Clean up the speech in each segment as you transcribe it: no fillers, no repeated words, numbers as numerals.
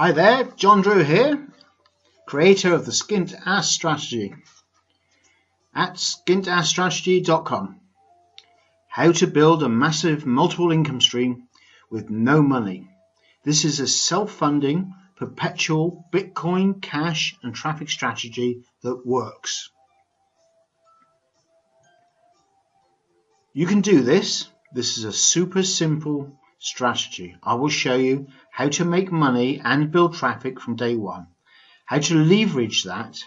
Hi there, John Drew here, creator of the Skintas Strategy at SkintAssStrategy.com. How to build a massive multiple income stream with no money. This is a self-funding, perpetual Bitcoin, cash and traffic strategy that works. You can do this. This is a super simple strategy. I will show you how to make money and build traffic from day one, how to leverage that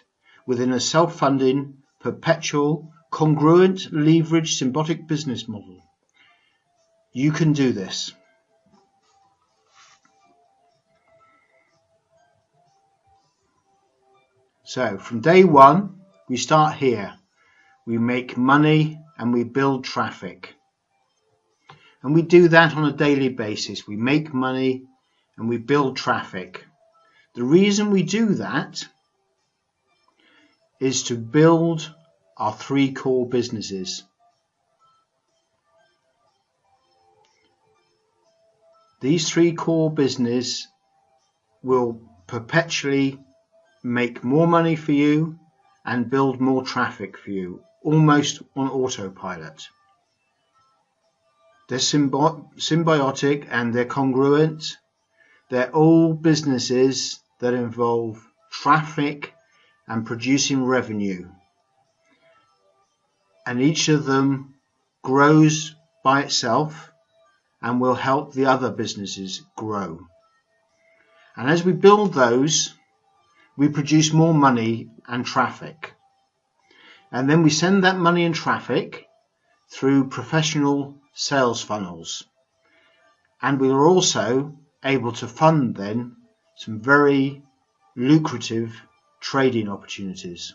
within a self-funding, perpetual, congruent, leveraged, symbiotic business model. You can do this. So from day one, we start here. We make money and we build traffic. And we do that on a daily basis. We make money and we build traffic. The reason we do that is to build our three core businesses. These three core businesses will perpetually make more money for you and build more traffic for you, almost on autopilot. They're symbiotic and they're congruent. They're all businesses that involve traffic and producing revenue. And each of them grows by itself and will help the other businesses grow. And as we build those, we produce more money and traffic. And then we send that money and traffic through professional sales funnels. And we are also able to fund then some very lucrative trading opportunities.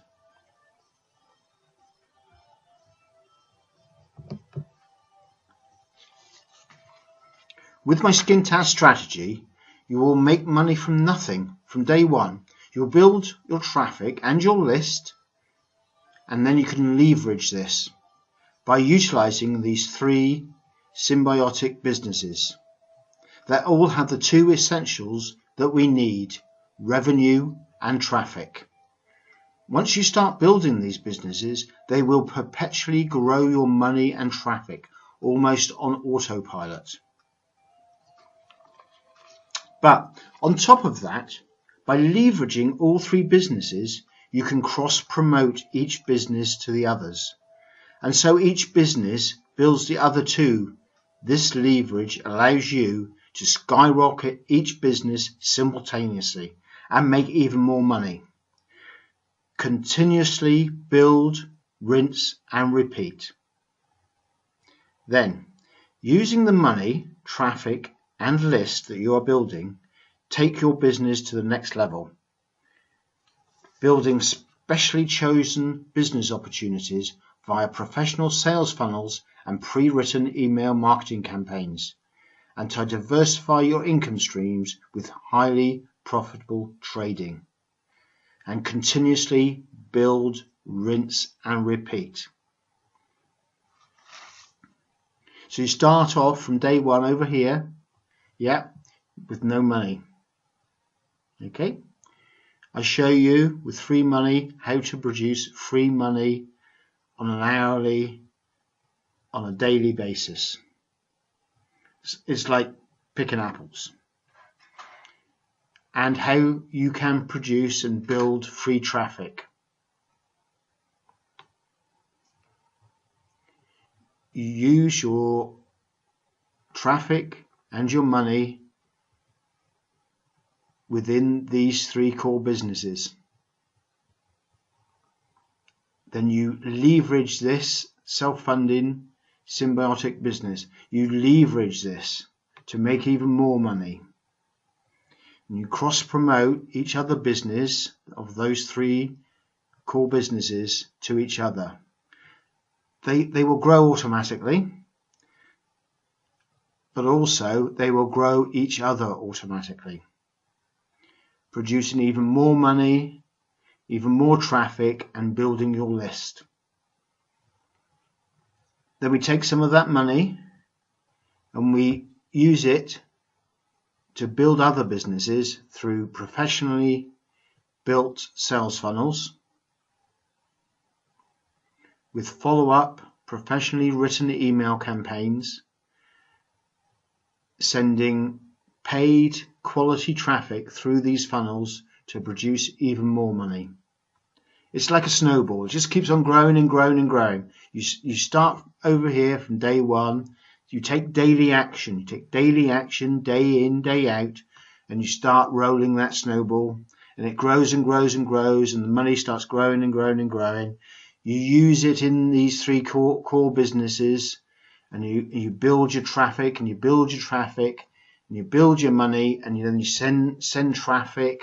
With my Skintas strategy, you will make money from nothing from day one. You'll build your traffic and your list, and then you can leverage this by utilizing these three symbiotic businesses that all have the two essentials that we need: revenue and traffic. Once you start building these businesses, they will perpetually grow your money and traffic almost on autopilot. But on top of that, by leveraging all three businesses, you can cross-promote each business to the others. And so each business builds the other two. This leverage allows you to skyrocket each business simultaneously and make even more money. Continuously build, rinse and repeat. Then, using the money, traffic and list that you are building, take your business to the next level. Building specially chosen business opportunities via professional sales funnels and pre-written email marketing campaigns, and to diversify your income streams with highly profitable trading, and continuously build, rinse and repeat. So you start off from day one over here, with no money. Okay, I show you with free money how to produce free money on an hourly, on a daily basis. It's like picking apples. And how you can produce and build free traffic. You use your traffic and your money within these three core businesses. Then you leverage this self-funding symbiotic business. You leverage this to make even more money. And you cross-promote each other business of those three core businesses to each other. They will grow automatically, but also they will grow each other automatically, producing even more money, even more traffic and building your list. Then we take some of that money and we use it to build other businesses through professionally built sales funnels with follow-up, professionally written email campaigns, sending paid quality traffic through these funnels to produce even more money. It's like a snowball. It just keeps on growing and growing and growing. You start over here from day one. You take daily action. You take daily action day in, day out, and you start rolling that snowball, and it grows and grows and grows, and the money starts growing and growing and growing. You use it in these three core businesses, and you build your traffic, and you build your traffic, and you build your money, and then you send traffic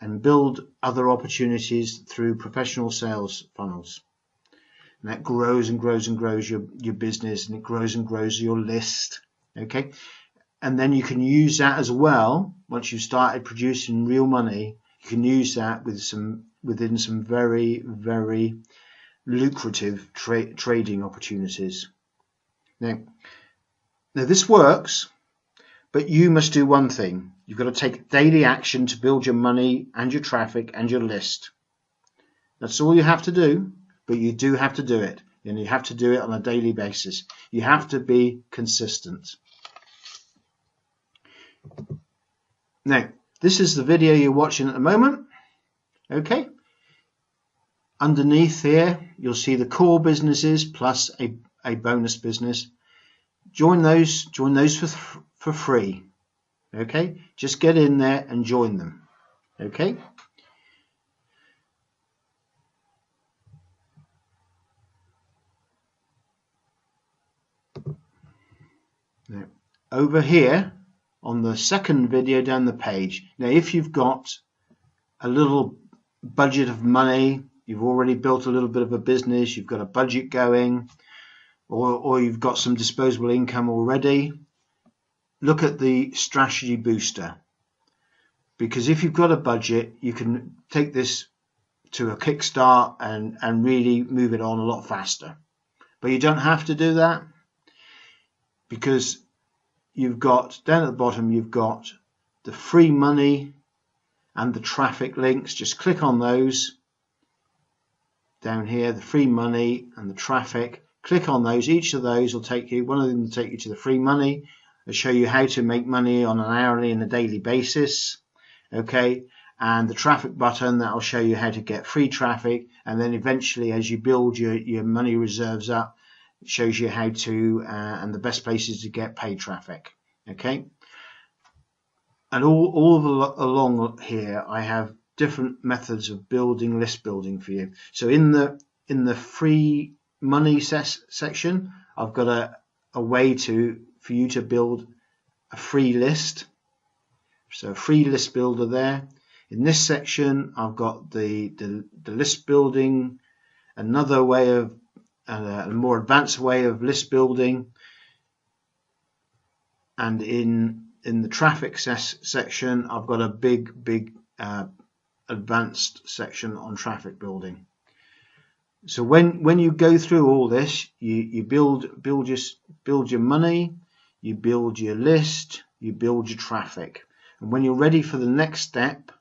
and build other opportunities through professional sales funnels. And that grows and grows and grows your business, and it grows and grows your list. Okay, and then you can use that as well. Once you've started producing real money, you can use that within some very, very lucrative trading opportunities. Now this works, but you must do one thing. You've got to take daily action to build your money and your traffic and your list. That's all you have to do, but you do have to do it, and you have to do it on a daily basis. You have to be consistent. Now, this is the video you're watching at the moment. Okay. Underneath here, you'll see the core businesses plus a bonus business. Join those for free. Okay, just get in there and join them. Okay. Now, over here on the second video down the page, now if you've got a little budget of money, you've already built a little bit of a business, you've got a budget going, or you've got some disposable income already, look at the strategy booster, because if you've got a budget, you can take this to a kickstart and really move it on a lot faster. But you don't have to do that, because you've got down at the bottom, you've got the free money and the traffic links. Just click on those down here, the free money and the traffic. Click on those. Each of those will take you, one of them will take you to the free money. It'll show you how to make money on an hourly and a daily basis. Okay, and the traffic button, that will show you how to get free traffic, and then eventually as you build your money reserves up, it shows you how to and the best places to get paid traffic. Okay, and all along here I have different methods of building list building for you. So in the free money section, I've got a way for you to build a free list. So free list builder there. In this section, I've got the list building, another way of a more advanced way of list building, and in the traffic section, I've got a big advanced section on traffic building. So when you go through all this, you build your money, you build your list, you build your traffic, and when you're ready for the next step,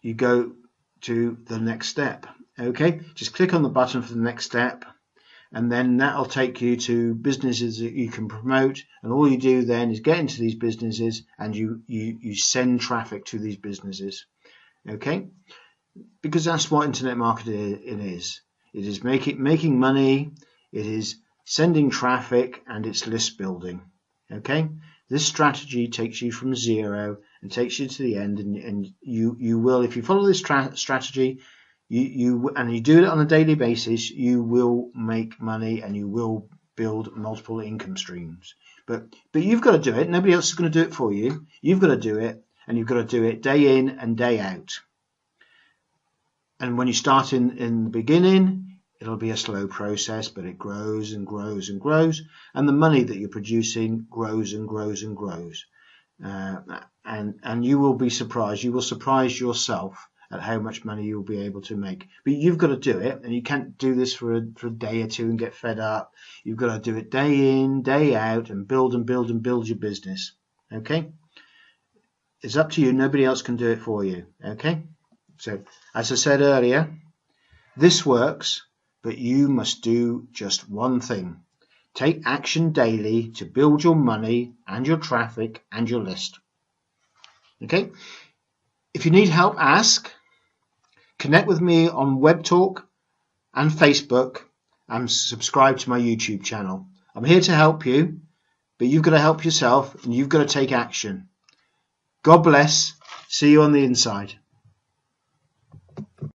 you go to the next step. Okay, just click on the button for the next step, and then that'll take you to businesses that you can promote, and all you do then is get into these businesses and you send traffic to these businesses. Okay, because that's what internet marketing is. It is making money, it is sending traffic, and it's list building. Okay, this strategy takes you from zero and takes you to the end, and you will, if you follow this strategy, and you do it on a daily basis, you will make money and you will build multiple income streams. But you've got to do it. Nobody else is going to do it for you. You've got to do it, and you've got to do it day in and day out. And when you start in the beginning, it'll be a slow process, but it grows and grows and grows, and the money that you're producing grows and grows and grows. And you will be surprised. You will surprise yourself at how much money you'll be able to make. But you've got to do it, and you can't do this for a day or two and get fed up. You've got to do it day in, day out, and build your business. Okay? It's up to you. Nobody else can do it for you. Okay? So, as I said earlier, this works, but you must do just one thing. Take action daily to build your money and your traffic and your list. Okay? If you need help, ask. Connect with me on WebTalk and Facebook, and subscribe to my YouTube channel. I'm here to help you, but you've got to help yourself and you've got to take action. God bless. See you on the inside.